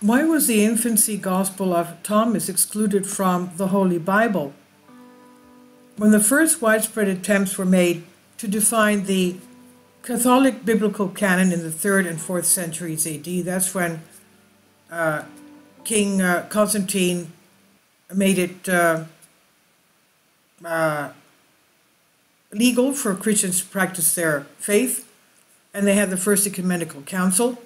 Why was the infancy gospel of Thomas excluded from the Holy Bible? When the first widespread attempts were made to define the Catholic biblical canon in the 3rd and 4th centuries AD, that's when King Constantine made it legal for Christians to practice their faith, and they had the First Ecumenical Council.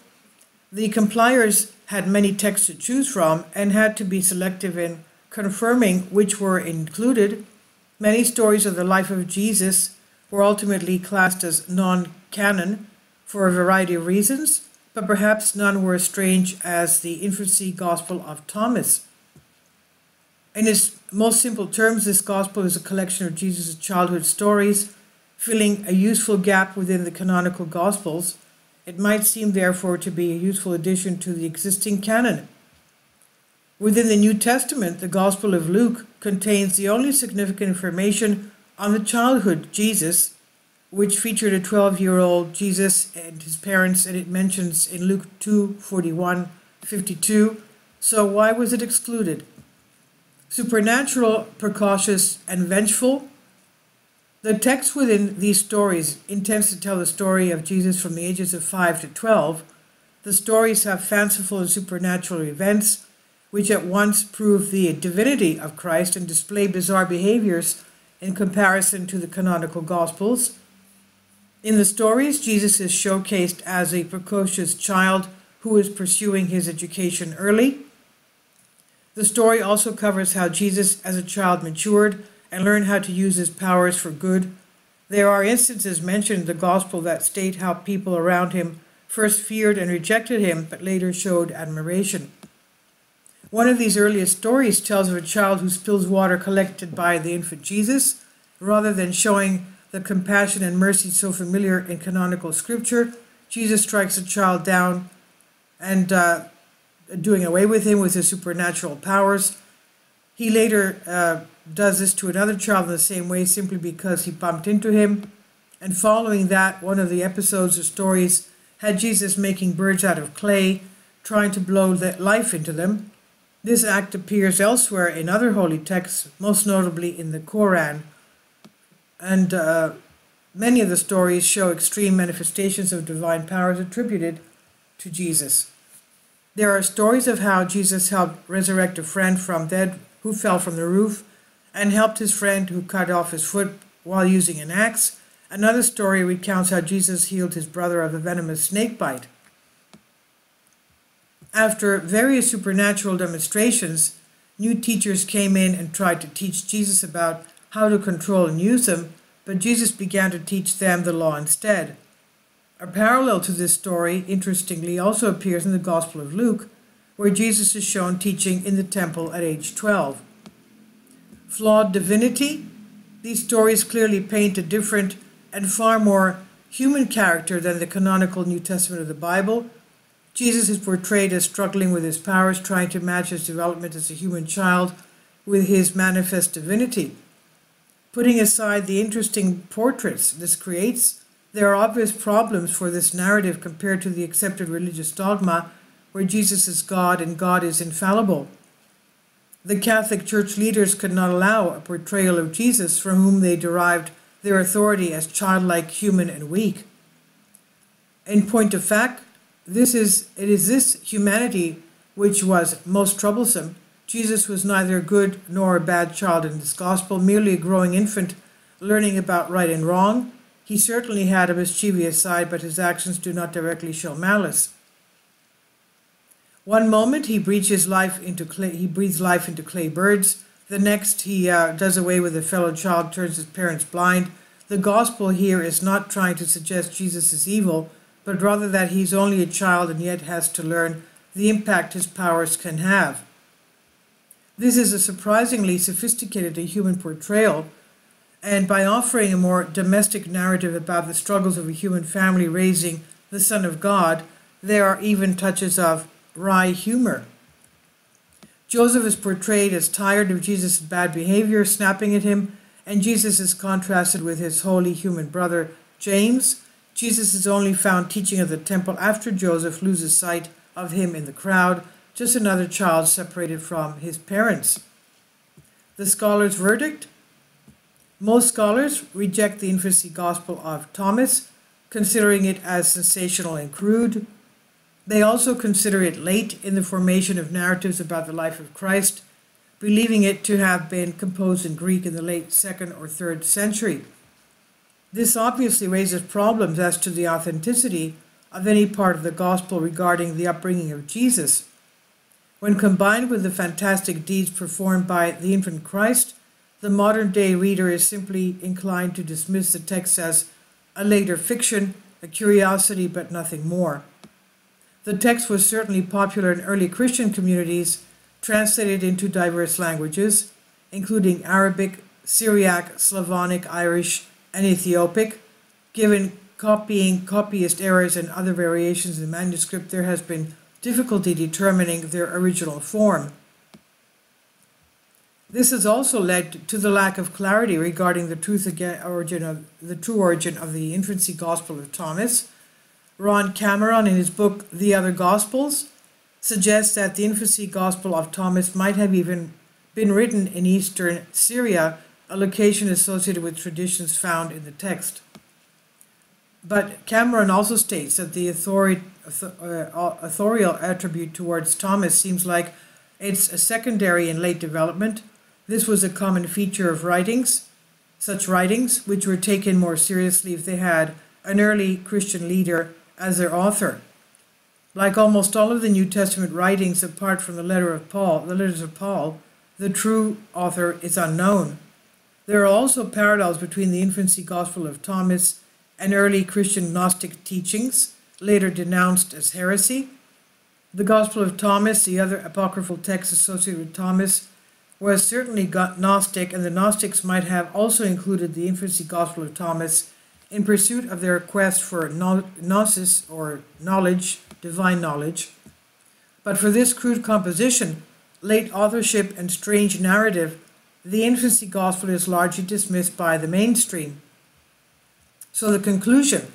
The compliers had many texts to choose from and had to be selective in confirming which were included. Many stories of the life of Jesus were ultimately classed as non-canon for a variety of reasons, but perhaps none were as strange as the infancy gospel of Thomas. In its most simple terms, this gospel is a collection of Jesus' childhood stories, filling a useful gap within the canonical gospels. It might seem, therefore, to be a useful addition to the existing canon. Within the New Testament, the Gospel of Luke contains the only significant information on the childhood Jesus, which featured a 12-year-old Jesus and his parents, and it mentions in Luke 2:41-52. So why was it excluded? Supernatural, precautious, and vengeful. The text within these stories intends to tell the story of Jesus from the ages of 5 to 12. The stories have fanciful and supernatural events, which at once prove the divinity of Christ and display bizarre behaviors in comparison to the canonical Gospels. In the stories, Jesus is showcased as a precocious child who is pursuing his education early. The story also covers how Jesus as a child matured and learned how to use his powers for good. There are instances mentioned in the Gospel that state how people around him first feared and rejected him, but later showed admiration. One of these earliest stories tells of a child who spills water collected by the infant Jesus. Rather than showing the compassion and mercy so familiar in canonical scripture, Jesus strikes the child down and doing away with him with his supernatural powers. He later does this to another child in the same way simply because he bumped into him. And following that, one of the episodes or stories had Jesus making birds out of clay, trying to blow life into them. This act appears elsewhere in other holy texts, most notably in the Quran. And many of the stories show extreme manifestations of divine powers attributed to Jesus. There are stories of how Jesus helped resurrect a friend from dead who fell from the roof, and helped his friend who cut off his foot while using an axe. Another story recounts how Jesus healed his brother of a venomous snake bite. After various supernatural demonstrations, new teachers came in and tried to teach Jesus about how to control and use them, but Jesus began to teach them the law instead. A parallel to this story, interestingly, also appears in the Gospel of Luke, where Jesus is shown teaching in the temple at age 12. Flawed divinity? These stories clearly paint a different and far more human character than the canonical New Testament of the Bible. Jesus is portrayed as struggling with his powers, trying to match his development as a human child with his manifest divinity. Putting aside the interesting portraits this creates, there are obvious problems for this narrative compared to the accepted religious dogma where Jesus is God and God is infallible. The Catholic Church leaders could not allow a portrayal of Jesus from whom they derived their authority as childlike, human, and weak. In point of fact, it is this humanity which was most troublesome. Jesus was neither a good nor a bad child in this gospel, merely a growing infant learning about right and wrong. He certainly had a mischievous side, but his actions do not directly show malice. One moment he breathes life into clay birds. The next he does away with a fellow child, turns his parents blind. The gospel here is not trying to suggest Jesus is evil, but rather that he's only a child and yet has to learn the impact his powers can have. This is a surprisingly sophisticated and human portrayal, and by offering a more domestic narrative about the struggles of a human family raising the Son of God, there are even touches of wry humor. Joseph is portrayed as tired of Jesus' bad behavior, snapping at him, and Jesus is contrasted with his holy human brother James. Jesus is only found teaching at the temple after Joseph loses sight of him in the crowd. just another child separated from his parents. The scholar's verdict? Most scholars reject the Infancy Gospel of Thomas, considering it as sensational and crude. They also consider it late in the formation of narratives about the life of Christ, believing it to have been composed in Greek in the late 2nd or 3rd century. This obviously raises problems as to the authenticity of any part of the Gospel regarding the upbringing of Jesus. When combined with the fantastic deeds performed by the infant Christ, the modern-day reader is simply inclined to dismiss the text as a later fiction, a curiosity, but nothing more. The text was certainly popular in early Christian communities, translated into diverse languages, including Arabic, Syriac, Slavonic, Irish, and Ethiopic. Given copyist errors and other variations in the manuscript, there has been difficulty determining their original form. This has also led to the lack of clarity regarding the true origin of the Infancy Gospel of Thomas. Ron Cameron, in his book The Other Gospels, suggests that the Infancy Gospel of Thomas might have even been written in eastern Syria, a location associated with traditions found in the text. But Cameron also states that the authorial attribute towards Thomas seems like it's a secondary in late development. This was a common feature of such writings, which were taken more seriously if they had an early Christian leader as their author. Like almost all of the New Testament writings, apart from the letters of Paul, the true author is unknown. There are also parallels between the Infancy Gospel of Thomas and early Christian Gnostic teachings, later denounced as heresy. The Gospel of Thomas, the other apocryphal text associated with Thomas, was certainly Gnostic, and the Gnostics might have also included the Infancy Gospel of Thomas in pursuit of their quest for gnosis, or knowledge, divine knowledge. But for this crude composition, late authorship, and strange narrative, the Infancy Gospel is largely dismissed by the mainstream. So the conclusion: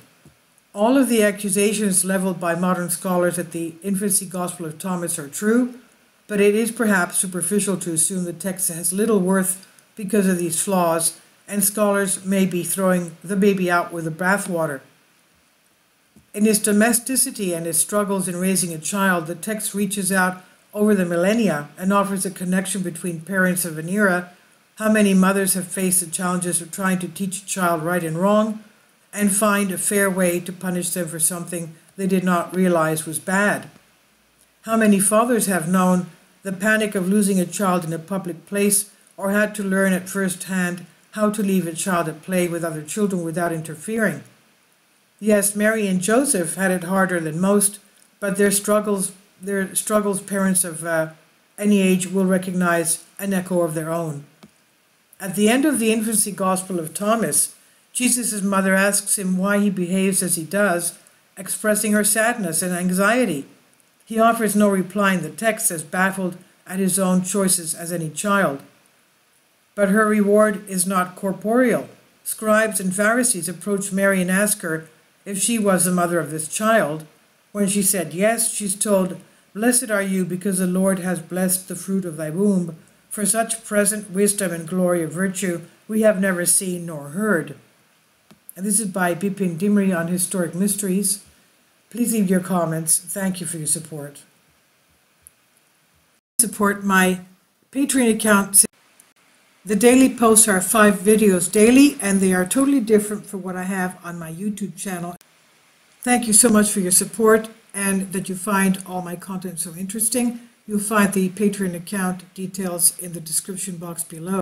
all of the accusations leveled by modern scholars at the Infancy Gospel of Thomas are true, but it is perhaps superficial to assume the text has little worth because of these flaws, and scholars may be throwing the baby out with the bathwater. In its domesticity and its struggles in raising a child, the text reaches out over the millennia and offers a connection between parents of an era. How many mothers have faced the challenges of trying to teach a child right and wrong and find a fair way to punish them for something they did not realize was bad? How many fathers have known the panic of losing a child in a public place, or had to learn at first hand how to leave a child at play with other children without interfering? Yes, Mary and Joseph had it harder than most, but their struggles parents of any age will recognize an echo of their own. At the end of the Infancy Gospel of Thomas, Jesus' mother asks him why he behaves as he does, expressing her sadness and anxiety. He offers no reply in the text, as baffled at his own choices as any child. But her reward is not corporeal. Scribes and Pharisees approach Mary and ask her if she was the mother of this child. When she said yes, she's told, "Blessed are you, because the Lord has blessed the fruit of thy womb. For such present wisdom and glory of virtue we have never seen nor heard." And this is by Bipin Dimri on Historic Mysteries. Please leave your comments. Thank you for your support. Support my Patreon account. The daily posts are 5 videos daily, and they are totally different from what I have on my YouTube channel. Thank you so much for your support, and that you find all my content so interesting. You'll find the Patreon account details in the description box below.